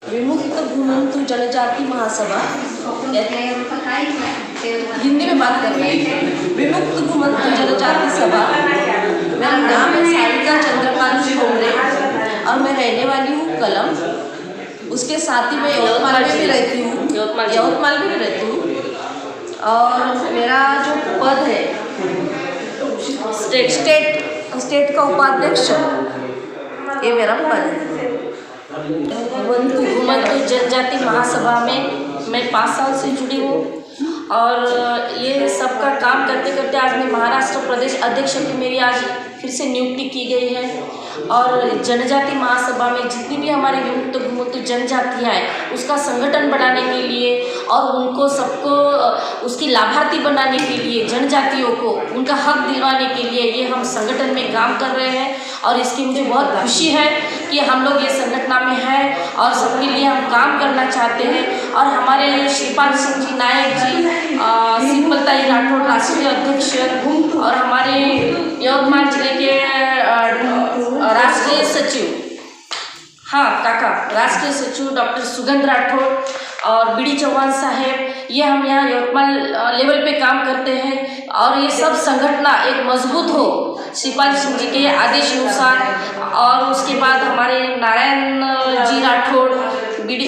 विमुक्त घुमंतु जनजाति महासभा, हिंदी में बात कर रहे हैं। विमुक्त घुमंतु जनजाति सभा। मेरा नाम है सारिका चंद्रकांत ठोमरे और मैं रहने वाली हूँ कलम। उसके साथ ही मैं यवतमाल में भी रहती हूँ, यवतमाल में भी रहती हूँ। और मेरा जो पद है स्टेट का उपाध्यक्ष, ये मेरा पद है। घुमंतु जनजाति महासभा में मैं 5 साल से जुड़ी हूँ और ये सबका काम करते करते आज मैं महाराष्ट्र प्रदेश अध्यक्ष की मेरी आज फिर से नियुक्ति की गई है। और जनजाति महासभा में जितनी भी हमारे विमुक्त घुमंतु जनजातियाँ हैं उसका संगठन बढ़ाने के लिए और उनको सबको उसकी लाभार्थी बनाने के लिए, जनजातियों को उनका हक दिलवाने के लिए ये हम संगठन में काम कर रहे हैं। और इसकी मुझे बहुत खुशी है कि हम लोग ये संगठन में हैं और सबके लिए हम काम करना चाहते हैं। और हमारे श्रीपाल सिंह जी नायक जी, सिंपलताई राठौड़ राष्ट्रीय अध्यक्ष और हमारे यवतमाल जिले के राष्ट्रीय सचिव, राष्ट्रीय सचिव डॉक्टर सुगंध राठौड़ और बीडी चौहान साहेब, ये हम यहाँ यवतमाल लेवल पे काम करते हैं। और ये सब संगठन एक मजबूत हो श्रीपाल सिंह जी के आदेश अनुसार। और उसके बाद हमारे नारायण जी राठौड़, बीडी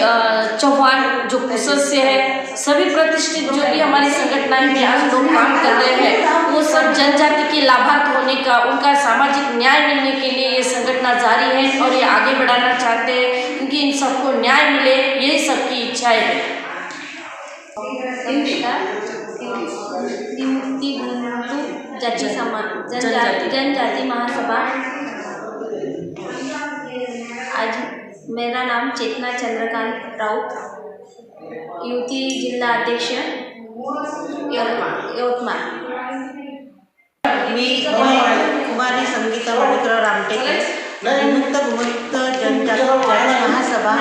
चौहान जो कुशल से है, सभी प्रतिष्ठित जो भी हमारी संगठनाएं में आज लोग काम कर रहे हैं, वो सब जनजाति के लाभार्थ होने का, उनका सामाजिक न्याय मिलने के लिए ये संगठन जारी है और ये आगे बढ़ाना चाहते हैं क्योंकि इन सबको न्याय मिले, यही सबकी इच्छाएं है। जनजाति महासभा। आज मेरा नाम चेतना चंद्रकांत राउत, युवती जिल्हा अध्यक्ष यवतमाळ। मी कुमारी संगीता मणिकराव रामटेके, विमुक्त घुमंतु जनजाति महासभा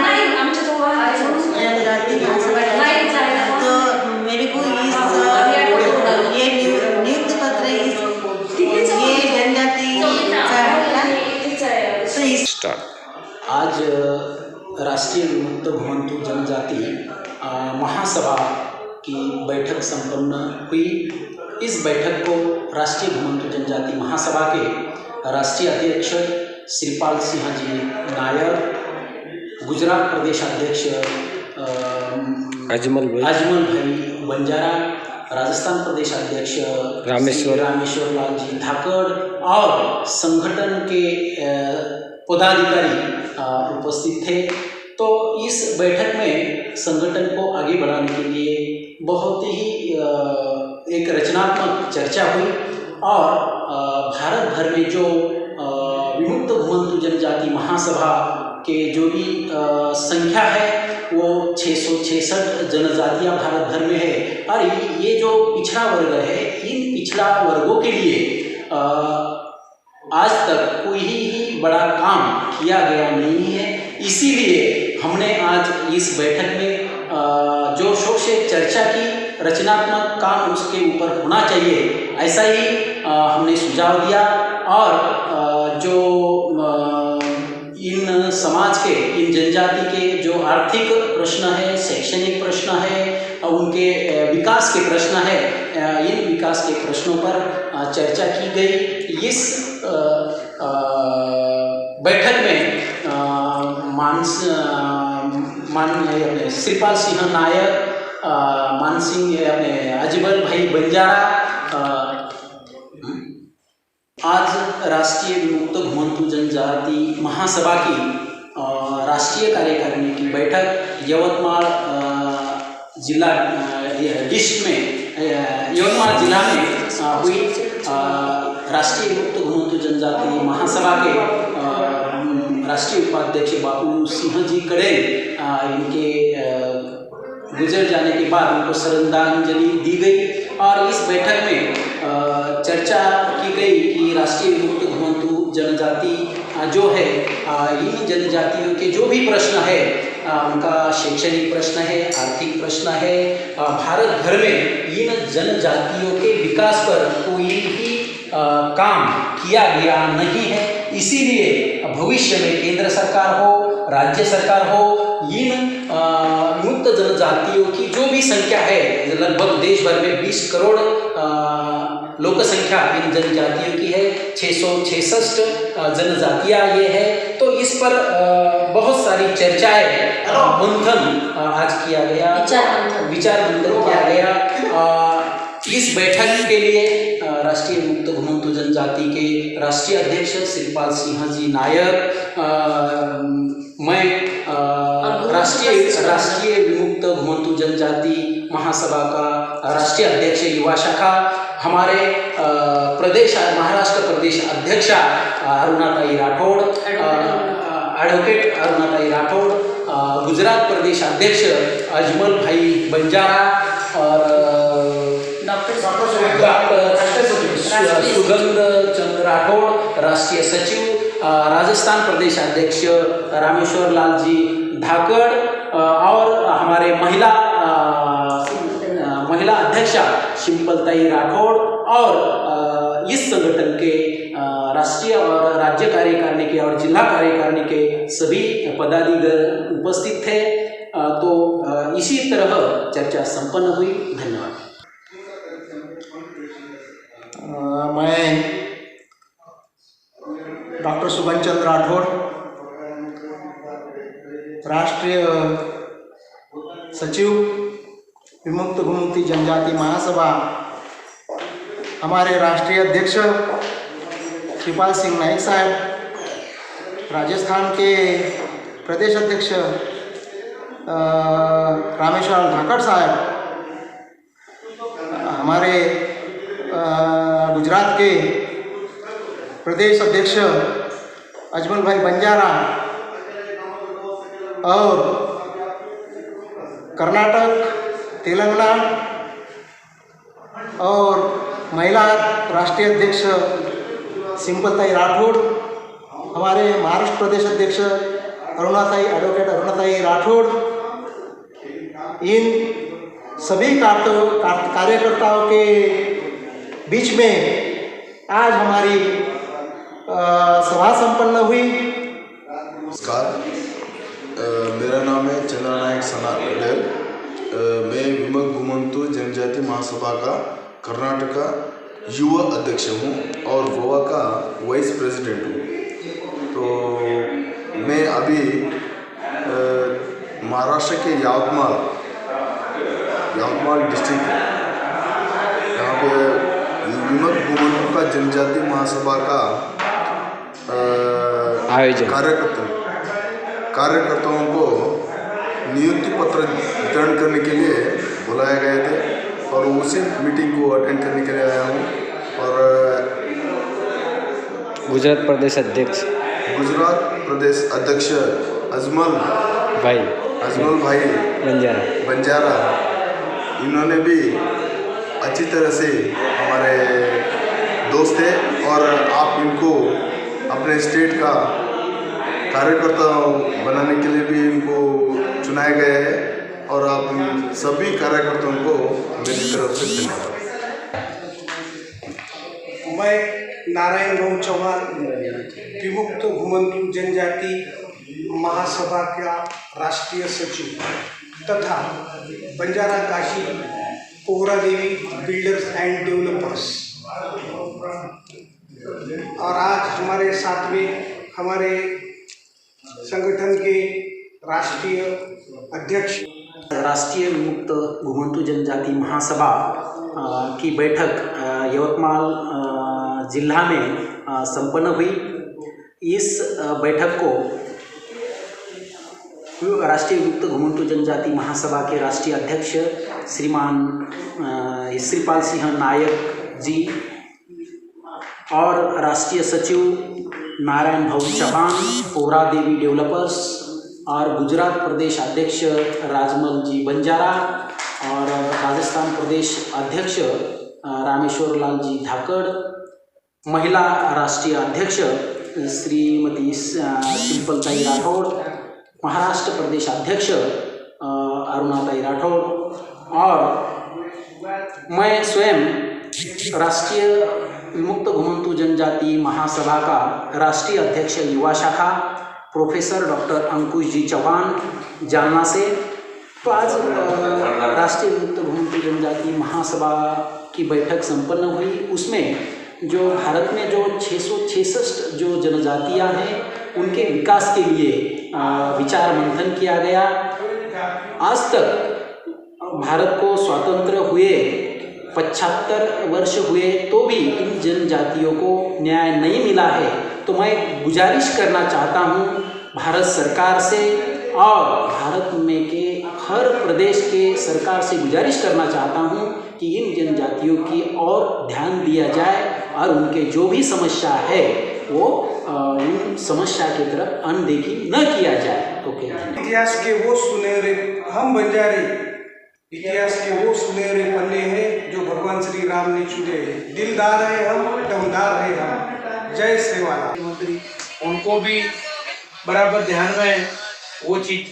जनजाति महासभा। तो मेरे को ये नियुक्ति पत्र ये जनजाति आज राष्ट्रीय विमुक्त घुमंतु जनजाति महासभा की बैठक संपन्न हुई। इस बैठक को राष्ट्रीय घुमंतु जनजाति महासभा के राष्ट्रीय अध्यक्ष श्रीपाल सिंह जी नायर, गुजरात प्रदेश अध्यक्ष अजमल भाई बंजारा, राजस्थान प्रदेश अध्यक्ष रामेश्वर लाल जी धाकड़ और संगठन के पदाधिकारी उपस्थित थे। तो इस बैठक में संगठन को आगे बढ़ाने के लिए बहुत ही एक रचनात्मक चर्चा हुई और भारत भर में जो विमुक्त घुमंतु जनजाति महासभा के जो भी संख्या है वो 666 जनजातियाँ भारत भर में है। और ये जो पिछड़ा वर्ग है, इन पिछड़ा वर्गों के लिए आज तक कोई ही बड़ा काम किया गया नहीं है। इसीलिए हमने आज इस बैठक में जो शोक से चर्चा की, रचनात्मक काम उसके ऊपर होना चाहिए, ऐसा ही हमने सुझाव दिया। और जो इन समाज के, इन जनजाति के जो आर्थिक प्रश्न है, शैक्षणिक प्रश्न है, उनके विकास के प्रश्न है, इन विकास के प्रश्नों पर चर्चा की गई। इस बैठक में अपने श्रीपाल सिंह नायर, अपने अजमल भाई बंजारा, आज राष्ट्रीय विमुक्त घुमंतु जनजाति महासभा की राष्ट्रीय कार्यकारिणी की बैठक यवतमाल जिला डिस्ट्रिक्ट में, यवतमाल जिला में हुई। राष्ट्रीय विमुक्त घुमंतु जनजाति महासभा के राष्ट्रीय उपाध्यक्ष बापू सिंह जी कड़ेल, इनके गुजर जाने के बाद उनको श्रद्धांजलि दी गई। और इस बैठक में चर्चा की गई कि राष्ट्रीय विमुक्त घुमंतु जनजाति जो है, इन जनजातियों के जो भी प्रश्न है, उनका शैक्षणिक प्रश्न है, आर्थिक प्रश्न है, भारत भर में इन जनजातियों के विकास पर कोई भी काम किया गया नहीं है। इसीलिए भविष्य में केंद्र सरकार हो राज्य सरकार हो, इन विमुक्त जनजातियों की जो भी संख्या है, लगभग देश भर में 20 करोड़ लोक संख्या इन जनजातियों की है, 666 जनजातियाँ ये है। तो इस पर बहुत सारी चर्चाएं, मंथन आज किया गया, विचार मंथन किया गया। इस बैठक के लिए राष्ट्रीय मुक्त घुमंतु जनजाति के राष्ट्रीय अध्यक्ष श्रीपाल सिंह जी नायक, मैं राष्ट्रीय विमुक्त घुमंतु जनजाति महासभा का राष्ट्रीय अध्यक्ष युवा शाखा, हमारे महाराष्ट्र प्रदेश अध्यक्षा अरुणाताई राठौड़, एडवोकेट अरुणाताई राठौड़, गुजरात प्रदेश अध्यक्ष अजमल भाई बंजारा और डॉक्टर सुगंध चंद्र राठौड़, राष्ट्रीय सचिव, राजस्थान प्रदेश अध्यक्ष रामेश्वर लाल जी धाकड़, और हमारे महिला अध्यक्षा शिम्पलताई राठौड़, और इस संगठन के राष्ट्रीय और राज्य कार्यकारिणी के और जिला कार्यकारिणी के सभी पदाधिकारी उपस्थित थे। तो इसी तरह चर्चा संपन्न हुई। धन्यवाद। मैं डॉक्टर सुगंध चंद्र राठौड़, राष्ट्रीय सचिव विमुक्त घुमंतु जनजाति महासभा, हमारे राष्ट्रीय अध्यक्ष श्रीपाल सिंह नाइक साहब, राजस्थान के प्रदेश अध्यक्ष रामेश्वर धाकड़ साहब, हमारे गुजरात के प्रदेश अध्यक्ष अजमल भाई बंजारा, और कर्नाटक, तेलंगाना और महिला राष्ट्रीय अध्यक्ष शिम्पलताई राठौड़, हमारे महाराष्ट्र प्रदेश अध्यक्ष एडवोकेट अरुणाताई राठौड़, इन सभी कार्यकर्ताओं के बीच में आज हमारी सभा संपन्न हुई। नमस्कार, मेरा नाम है चंद्र नायक सना पटेल। मैं विमुक्त घुमंतु जनजाति महासभा का कर्नाटक युवा अध्यक्ष हूँ और गोवा का वाइस प्रेसिडेंट हूँ। तो मैं अभी महाराष्ट्र के यवतमाल डिस्ट्रिक्ट है, यहाँ पे विमुक्त घुमंतु का जनजाति महासभा का कार्यकर्ताओं को नियुक्ति पत्र वितरण करने के लिए बुलाए गए थे और उसी मीटिंग को अटेंड करने के लिए आया हूँ। और गुजरात प्रदेश अध्यक्ष अजमल भाई बंजारा, इन्होंने भी अच्छी तरह से हमारे दोस्त हैं और आप इनको अपने स्टेट का कार्यकर्ता बनाने के लिए भी इनको चुनाए गए हैं और आप सभी कार्यकर्ताओं को मेरी तरफ से धन्यवाद। मैं नारायण भाऊ चौहान, विमुक्त घुमंतु जनजाति महासभा का राष्ट्रीय सचिव तथा बंजारा काशी पोहरा देवी बिल्डर्स एंड डेवलपर्स, और आज हमारे साथ में हमारे संगठन के राष्ट्रीय अध्यक्ष राष्ट्रीय विमुक्त घुमंतु जनजाति महासभा की बैठक यवतमाल जिला में संपन्न हुई। इस बैठक को राष्ट्रीय विमुक्त घुमंतु जनजाति महासभा के राष्ट्रीय अध्यक्ष श्रीमान श्रीपाल सिंह नायक जी और राष्ट्रीय सचिव नारायण भाऊ चौहान, पोहरा देवी डेवलपर्स, और गुजरात प्रदेश अध्यक्ष राजमल जी बंजारा और राजस्थान प्रदेश अध्यक्ष रामेश्वर लाल जी धाकड़, महिला राष्ट्रीय अध्यक्ष श्रीमती शिम्पलताई राठौड़, महाराष्ट्र प्रदेश अध्यक्ष अरुणाताई राठौड़, और मैं स्वयं राष्ट्रीय विमुक्त घुमंतु जनजाति महासभा का राष्ट्रीय अध्यक्ष युवा शाखा प्रोफेसर डॉक्टर अंकुश जी चौहान जालना से। तो आज राष्ट्रीय विमुक्त घुमंतू जनजाति महासभा की बैठक संपन्न हुई। उसमें जो भारत में जो 666 जो जनजातियां हैं उनके विकास के लिए विचार मंथन किया गया। आज तक भारत को स्वतंत्र हुए 75 वर्ष हुए तो भी इन जनजातियों को न्याय नहीं मिला है। तो मैं गुजारिश करना चाहता हूँ भारत सरकार से और भारत में के हर प्रदेश के सरकार से गुजारिश करना चाहता हूँ कि इन जनजातियों की ओर ध्यान दिया जाए और उनके जो भी समस्या है वो उन समस्या की तरफ अनदेखी न किया जाए। ओके। इतिहास के वो सुनहरे हम बंजारे इतिहास के वो सुनहरे पन्ने हैं जो भगवान श्री राम ने चुने हैं। दिलदार है हम, दमदार है हम। जय सेवालाल। मंत्री उनको भी बराबर ध्यान में वो चीज।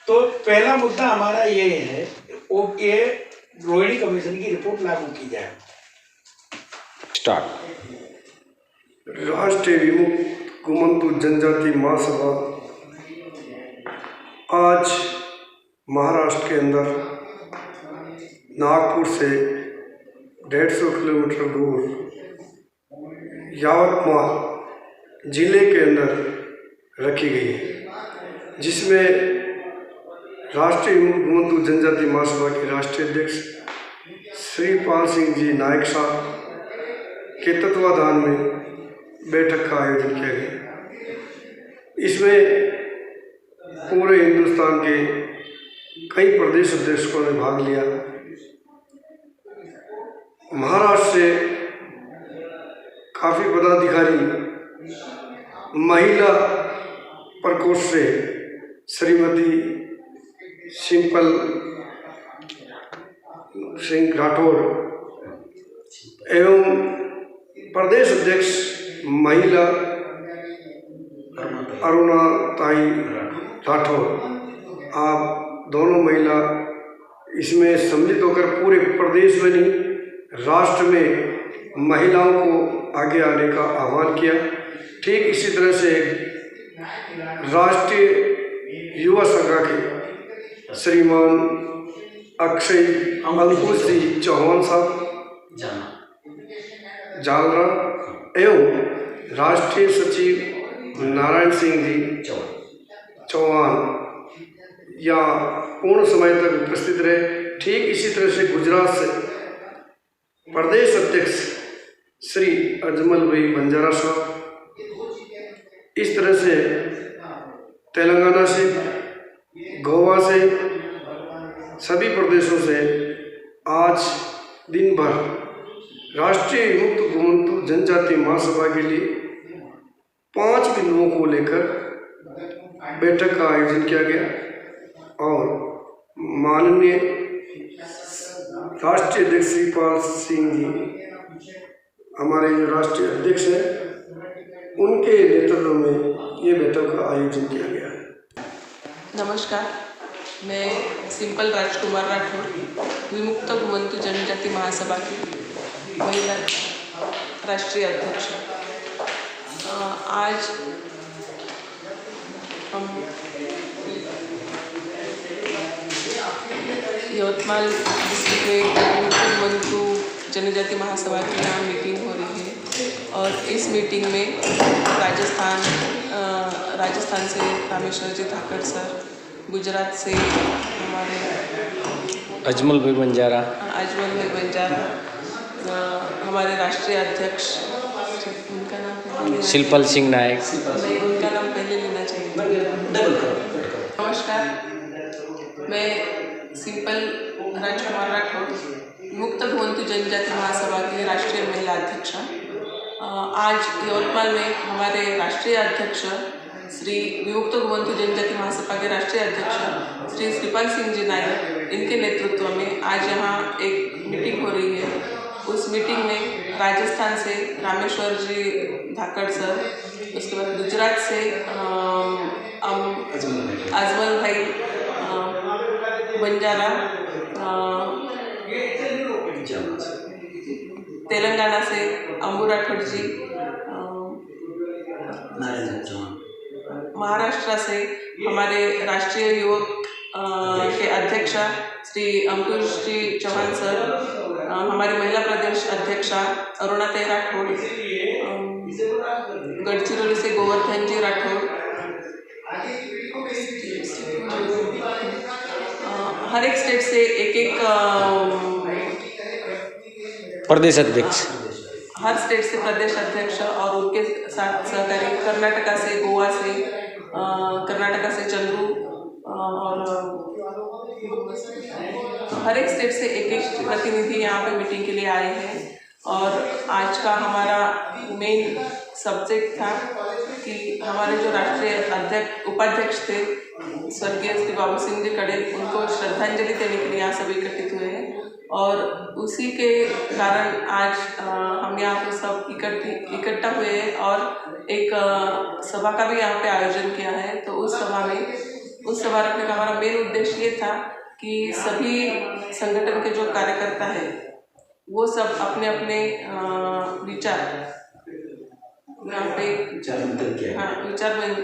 तो पहला मुद्दा हमारा ये है वो ये रोहिणी कमीशन की रिपोर्ट लागू की जाए। राष्ट्रीय विमुक्त घुमंतू जनजाति महासभा आज महाराष्ट्र के अंदर नागपुर से 150 किलोमीटर दूर यावतमाल जिले के अंदर रखी गई है, जिसमें राष्ट्रीय विमुक्त घुमंतू जनजाति महासभा के राष्ट्रीय अध्यक्ष श्री पाल सिंह जी नायक साहब के तत्वाधान में बैठक का आयोजन किया गया। इसमें पूरे हिंदुस्तान के कई प्रदेश अध्यक्षों ने भाग लिया। महाराष्ट्र से काफ़ी पदाधिकारी, महिला प्रकोष्ठ से श्रीमती सिंपल सिंह राठौर एवं प्रदेश अध्यक्ष महिला अरुणा ताई राठौर, आप दोनों महिला इसमें सम्मिलित होकर पूरे प्रदेश में नहीं राष्ट्र में महिलाओं को आगे आने का आह्वान किया। ठीक इसी तरह से राष्ट्रीय युवा संघ के श्रीमान अक्षय अंकुश जी चौहान साहब जालना एवं राष्ट्रीय सचिव नारायण सिंह जी चौहान या पूर्ण समय तक उपस्थित रहे। ठीक इसी तरह से गुजरात से प्रदेश अध्यक्ष श्री अजमल भाई बंजारा साहब, इस तरह से तेलंगाना से, गोवा से, सभी प्रदेशों से आज दिन भर राष्ट्रीय विमुक्त घुमंतू जनजाति महासभा के लिए 5 बिंदुओं को लेकर बैठक का आयोजन किया गया और माननीय राष्ट्रीय अध्यक्ष श्री पाल सिंह जी, हमारे जो राष्ट्रीय अध्यक्ष हैं, उनके नेतृत्व में ये बैठक का आयोजन किया गया है। नमस्कार, मैं सिंपल राजकुमार राठौर, विमुक्त घुमंतू जनजाति महासभा की महिला राष्ट्रीय अध्यक्ष। आज हम यवतमाल डिस्ट्रिक्ट में घुमंतू जनजाति महासभा की यहाँ मीटिंग हो रही है और इस मीटिंग में राजस्थान से रामेश्वर जी धाकड़ सर, गुजरात से हमारे अजमल भाई बंजारा, हमारे राष्ट्रीय अध्यक्ष, उनका नाम शिल्पल सिंह नायक, उनका नाम पहले लेना चाहिए। नमस्कार, मैं सिंपल राजकुमार राठौर, मुक्त घुमंतू जनजाति महासभा की राष्ट्रीय महिला अध्यक्ष। आज यवतमाल में हमारे राष्ट्रीय अध्यक्ष श्री विमुक्त घुमंतू जनजाति महासभा के राष्ट्रीय अध्यक्ष श्री श्रीपाल सिंह जी नायक, इनके नेतृत्व में आज यहाँ एक मीटिंग हो रही है। उस मीटिंग में राजस्थान से रामेश्वर जी धाकड़ सर, उसके बाद गुजरात से अजमल भाई बंजारा, तेलंगाना से अंबू राठौड़ जी, महाराष्ट्र से हमारे राष्ट्रीय युवक के अध्यक्ष श्री अंकुश जी चौहान सर, हमारी महिला प्रदेश अध्यक्षा अरुणाताई राठौड़, गढ़चिरौली से गोवर्धन जी राठौड़, हर एक स्टेट से एक प्रदेश अध्यक्ष, हर स्टेट से प्रदेश अध्यक्ष और उनके साथ सहकारी, कर्नाटका से, गोवा से, कर्नाटका से चंद्रू, और हर एक स्टेट से एक प्रतिनिधि यहाँ पे मीटिंग के लिए आए हैं। और आज का हमारा मेन सब्जेक्ट था कि हमारे जो राष्ट्रीय उपाध्यक्ष थे स्वर्गीय श्री बाबू सिंह जी कड़े, उनको श्रद्धांजलि देने के लिए यहाँ सभी एकत्रित हुए हैं। और उसी के कारण आज हम यहाँ पे सब इकट्ठा हुए हैं और एक सभा का भी यहाँ पे आयोजन किया है। तो उस सभा रखने का हमारा मेन उद्देश्य ये था कि सभी संगठन के जो कार्यकर्ता है वो सब अपने अपने विचार यहाँ पे विचार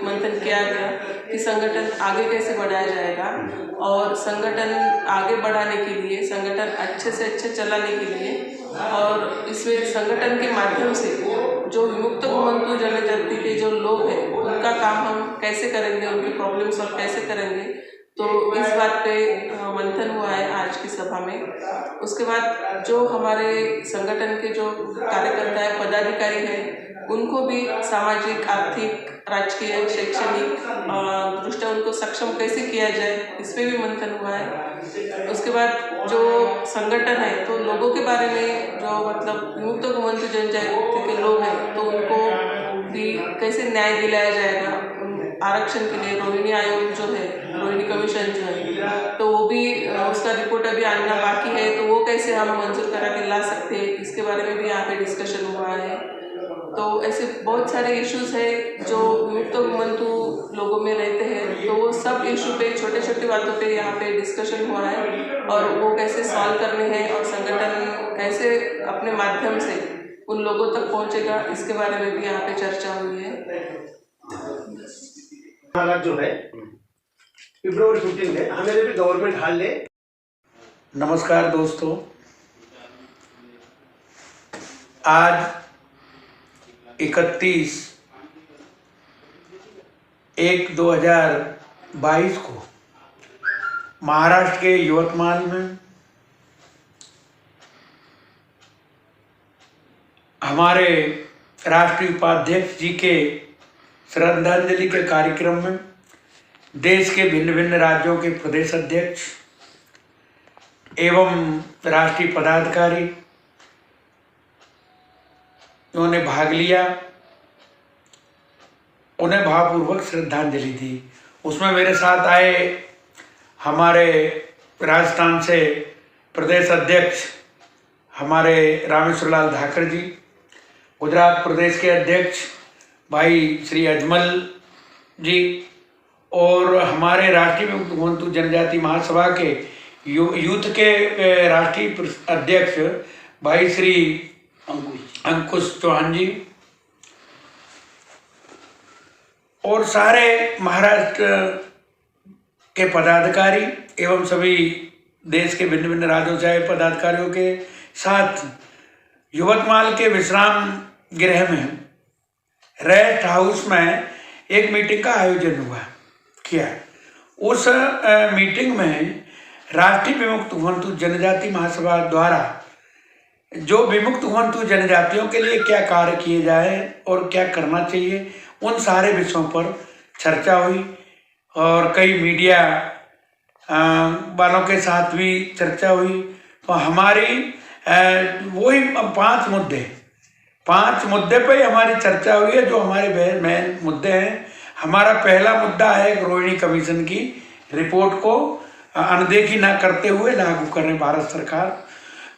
मंथन किया गया कि संगठन आगे कैसे बढ़ाया जाएगा, और संगठन आगे बढ़ाने के लिए, संगठन अच्छे से अच्छे चलाने के लिए, और इसमें संगठन के माध्यम से जो विमुक्त घुमंतु जनजाति के जो लोग हैं उनका काम हम कैसे करेंगे, उनकी प्रॉब्लम सॉल्व कैसे करेंगे। तो इस बात पे मंथन हुआ है आज की सभा में। उसके बाद जो हमारे संगठन के जो कार्यकर्ता है, पदाधिकारी हैं, उनको भी सामाजिक, आर्थिक, राजकीय, शैक्षणिक दृष्टि उनको सक्षम कैसे किया जाए, इस पर भी मंथन हुआ है। उसके बाद जो संगठन है तो लोगों के बारे में जो मतलब विमुक्त घुमंतु जनजाति के लोग हैं तो उनको भी कैसे न्याय दिलाया जाएगा आरक्षण के लिए। रोहिणी आयोग जो है, रोहिणी कमीशन जो है, तो वो भी उसका रिपोर्ट अभी आना बाकी है, तो वो कैसे हम मंजूर करा के ला सकते हैं, इसके बारे में भी यहाँ पे डिस्कशन हुआ है। तो ऐसे बहुत सारे इश्यूज है जो विमुक्त घुमंतु लोगों में रहते हैं, तो वो सब इशू पे, छोटे छोटे बातों पे यहाँ पे डिस्कशन हुआ है और वो कैसे सॉल्व करने हैं और संगठन कैसे अपने माध्यम से उन लोगों तक पहुँचेगा, इसके बारे में भी यहाँ पे चर्चा हुई है। हालात जो है फरवरी 15 है, हमें भी गवर्नमेंट हॉल ले। नमस्कार दोस्तों, आज 31/1/2022 को महाराष्ट्र के यवतमाल में हमारे राष्ट्रीय उपाध्यक्ष जी के श्रद्धांजलि के कार्यक्रम में देश के भिन्न भिन्न राज्यों के प्रदेश अध्यक्ष एवं राष्ट्रीय पदाधिकारी उन्होंने भाग लिया, उन्हें भावपूर्वक श्रद्धांजलि दी। उसमें मेरे साथ आए हमारे राजस्थान से प्रदेश अध्यक्ष हमारे रामेश्वर लाल धाकर जी, गुजरात प्रदेश के अध्यक्ष भाई श्री अजमल जी, और हमारे राष्ट्रीय विमुक्त घुमंतु जनजाति महासभा के यूथ के राष्ट्रीय अध्यक्ष भाई श्री अंकुश चौहान जी, और सारे महाराष्ट्र के पदाधिकारी एवं सभी देश के भिन्न भिन्न राज्यों से आए पदाधिकारियों के साथ यवतमाल के विश्राम गृह में रेस्ट हाउस में एक मीटिंग का आयोजन किया। उस मीटिंग में राष्ट्रीय विमुक्त घुमंतु जनजाति महासभा द्वारा जो विमुक्त घुमंतु जनजातियों के लिए क्या कार्य किए जाए और क्या करना चाहिए, उन सारे विषयों पर चर्चा हुई और कई मीडिया वालों के साथ भी चर्चा हुई। तो हमारी वही 5 मुद्दे पे हमारी चर्चा हुई है जो हमारे मेन मुद्दे हैं। हमारा पहला मुद्दा है रोहिणी कमीशन की रिपोर्ट को अनदेखी न करते हुए लागू करें भारत सरकार।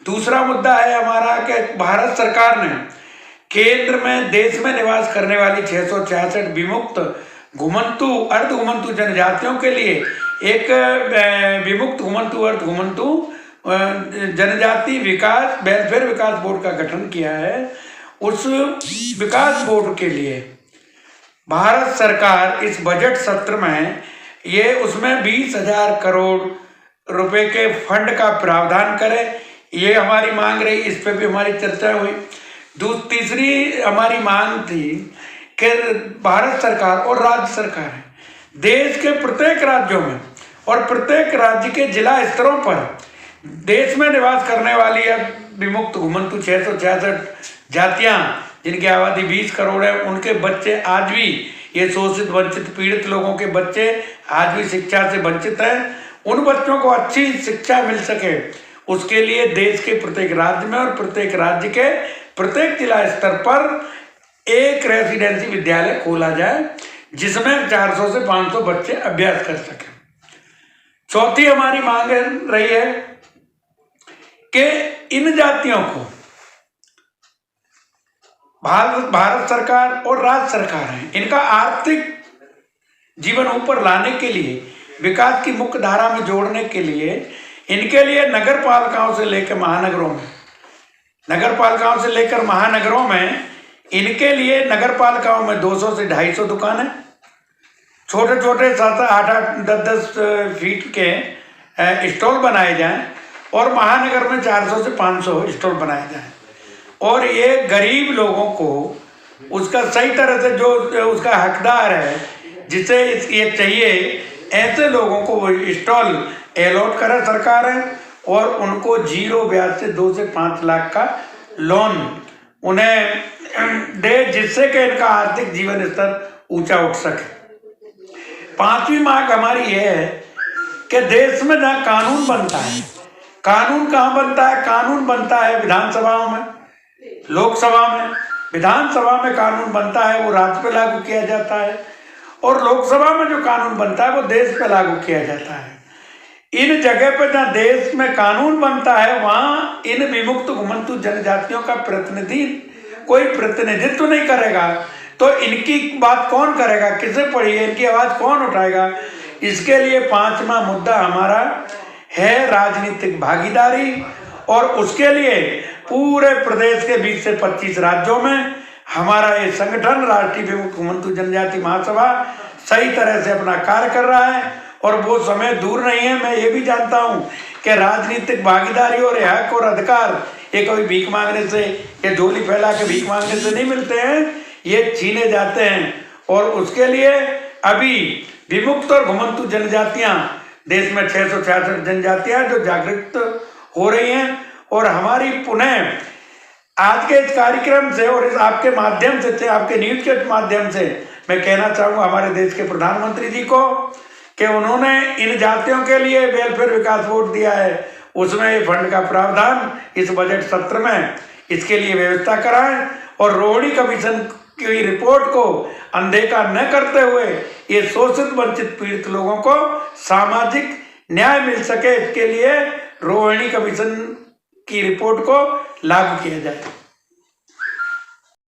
दूसरा मुद्दा है हमारा कि भारत सरकार ने केंद्र में देश में निवास करने वाली 666 विमुक्त घुमंतु अर्ध घुमंतु जनजातियों के लिए एक विमुक्त घुमंतु अर्ध घुमंतु जनजाति विकास वेलफेयर विकास बोर्ड का गठन किया है। उस विकास बोर्ड के लिए भारत सरकार इस बजट सत्र में ये उसमें 20,000 करोड़ रुपए के फंड का प्रावधान करे, ये हमारी मांग रही, इस पे भी हमारी चर्चा हुई। तीसरी हमारी मांग थी कि भारत सरकार और राज्य सरकार देश के प्रत्येक राज्यों में और प्रत्येक राज्य के जिला स्तरों पर देश में निवास करने वाली विमुक्त घुमंतु 666 जातियां जिनकी आबादी 20 करोड़ है, उनके बच्चे आज भी, ये शोषित वंचित पीड़ित लोगों के बच्चे आज भी शिक्षा से वंचित हैं। उन बच्चों को अच्छी शिक्षा मिल सके, उसके लिए देश के प्रत्येक राज्य में और प्रत्येक राज्य के प्रत्येक जिला स्तर पर एक रेसिडेंसी विद्यालय खोला जाए जिसमें 400 से 500 बच्चे अभ्यास कर सकें। चौथी हमारी मांग रही है कि इन जातियों को भारत सरकार और राज्य सरकार है, इनका आर्थिक जीवन ऊपर लाने के लिए, विकास की मुख्य धारा में जोड़ने के लिए, इनके लिए नगर पालिकाओं से लेकर महानगरों में इनके लिए नगर पालिकाओं में 200 से 250 दुकानें, छोटे छोटे 7-8, 10-10 फीट के स्टॉल बनाए जाएं और महानगर में 400 से 500 स्टॉल बनाए जाएं और ये गरीब लोगों को उसका सही तरह से जो उसका हकदार है, जिसे ये चाहिए, ऐसे लोगों को वो स्टॉल अलॉट करे सरकार है और उनको 0 ब्याज से 2 से 5 लाख का लोन उन्हें दे, जिससे कि इनका आर्थिक जीवन स्तर ऊंचा उठ सके। पांचवी मांग हमारी यह है कि देश में जहाँ कानून बनता है, कानून कहाँ बनता है? कानून बनता है विधानसभाओं में, लोकसभा में। विधानसभा में कानून बनता है वो राज्य पे लागू किया जाता है और लोकसभा में जो कानून बनता है वो देश पे लागू किया जाता है। इन जगह पे जहाँ देश में कानून बनता है वहाँ इन विमुक्त घुमंतु जनजातियों का कोई प्रतिनिधित्व नहीं करेगा, तो इनकी बात कौन करेगा, किसे पढ़िए, इनकी आवाज़ कौन उठाएगा? इसके लिए 5वां मुद्दा हमारा है राजनीतिक भागीदारी और उसके लिए पूरे प्रदेश के 20 से 25 राज्यों में हमारा ये संगठन राष्ट्रीय विमुक्त घुमंतु जनजाति महासभा सही तरह से अपना कार्य कर रहा है और वो समय दूर नहीं है। मैं ये भी जानता हूँ कि राजनीतिक भागीदारी और हक और अधिकार ये कोई भीख मांगने से या झोली फैला के भीख मांगने से नहीं मिलते हैं, ये छीने जाते हैं। और उसके लिए अभी विमुक्त और घुमंतु जनजातियाँ देश में 666 जनजातियाँ जो जागृत हो रही हैं और हमारी पुनः आज के इस कार्यक्रम से और इस आपके माध्यम से, आपके न्यूज के माध्यम से मैं कहना चाहूँगा हमारे देश के प्रधानमंत्री जी को कि उन्होंने इन जातियों के लिए वेलफेयर विकास बोर्ड दिया है, उसमें ये फंड का प्रावधान इस बजट सत्र में इसके लिए व्यवस्था कराएं और रोहिणी कमीशन की रिपोर्ट को अनदेखा न करते हुए ये शोषित वंचित पीड़ित लोगों को सामाजिक न्याय मिल सके, इसके लिए रोहिणी कमीशन की रिपोर्ट को लागू किया जाए।